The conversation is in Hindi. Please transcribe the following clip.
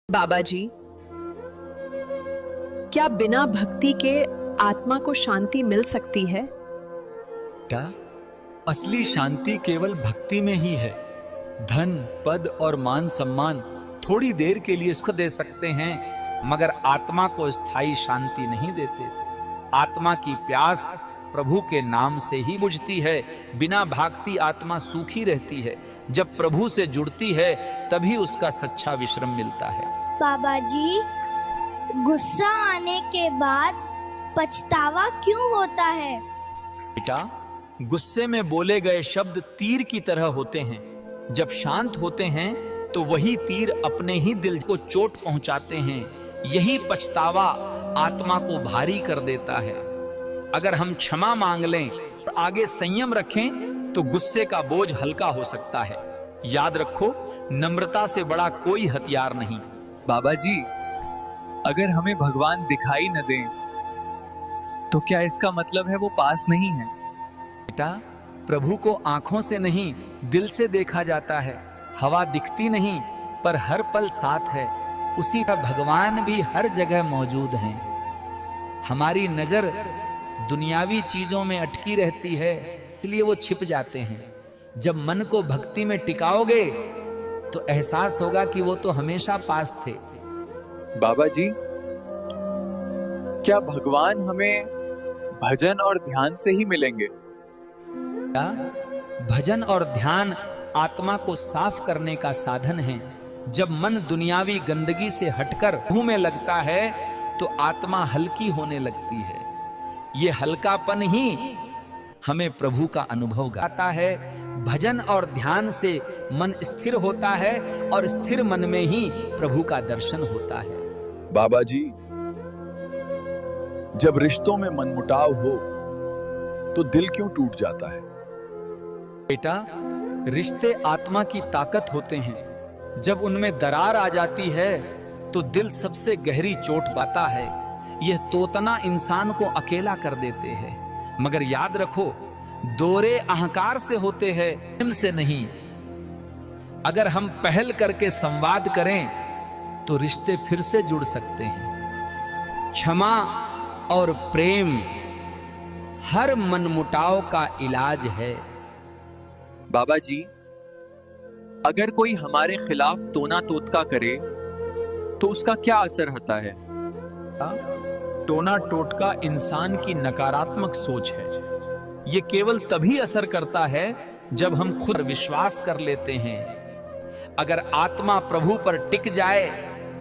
बाबा जी, क्या बिना भक्ति के आत्मा को शांति मिल सकती है? क्या असली शांति केवल भक्ति में ही है। धन, पद और मान सम्मान थोड़ी देर के लिए सुख दे सकते हैं, मगर आत्मा को स्थायी शांति नहीं देते। आत्मा की प्यास प्रभु के नाम से ही बुझती है। बिना भागती आत्मा सूखी रहती है। जब प्रभु से जुड़ती है तभी उसका सच्चा विश्राम मिलता है। बाबा जी, गुस्सा आने के बाद पछतावा क्यों होता है? बेटा, गुस्से में बोले गए शब्द तीर की तरह होते हैं। जब शांत होते हैं तो वही तीर अपने ही दिल को चोट पहुंचाते हैं। यही पछतावा आत्मा को भारी कर देता है। अगर हम क्षमा मांग लें और आगे संयम रखें तो गुस्से का बोझ हल्का हो सकता है। याद रखो, नम्रता से बड़ा कोई हथियार नहीं। बाबा जी, अगर हमें भगवान दिखाई न दें तो क्या इसका मतलब है वो पास नहीं है? बेटा, प्रभु को आंखों से नहीं दिल से देखा जाता है। हवा दिखती नहीं पर हर पल साथ है। उसी का भगवान भी हर जगह मौजूद हैं। हमारी नजर दुनियावी चीजों में अटकी रहती है, इसलिए वो छिप जाते हैं। जब मन को भक्ति में टिकाओगे तो एहसास होगा कि वो तो हमेशा पास थे। बाबा जी, क्या भगवान हमें भजन और ध्यान से ही मिलेंगे? क्या? भजन और ध्यान आत्मा को साफ करने का साधन है। जब मन दुनियावी गंदगी से हटकर प्रभु में लगता है तो आत्मा हल्की होने लगती है। ये हल्कापन ही हमें प्रभु का अनुभव कराता है। भजन और ध्यान से मन स्थिर होता है और स्थिर मन में ही प्रभु का दर्शन होता है। बाबा जी, जब रिश्तों में मनमुटाव हो तो दिल क्यों टूट जाता है? बेटा, रिश्ते आत्मा की ताकत होते हैं। जब उनमें दरार आ जाती है तो दिल सबसे गहरी चोट पाता है। यह तोतना इंसान को अकेला कर देते हैं। मगर याद रखो, दौरे अहंकार से होते हैं, प्रेम से नहीं। अगर हम पहल करके संवाद करें तो रिश्ते फिर से जुड़ सकते हैं। क्षमा और प्रेम हर मनमुटाव का इलाज है। बाबा जी, अगर कोई हमारे खिलाफ टोना टोटका करे तो उसका क्या असर होता है? टोना टोटका इंसान की नकारात्मक सोच है। ये केवल तभी असर करता है जब हम खुद विश्वास कर लेते हैं। अगर आत्मा प्रभु पर टिक जाए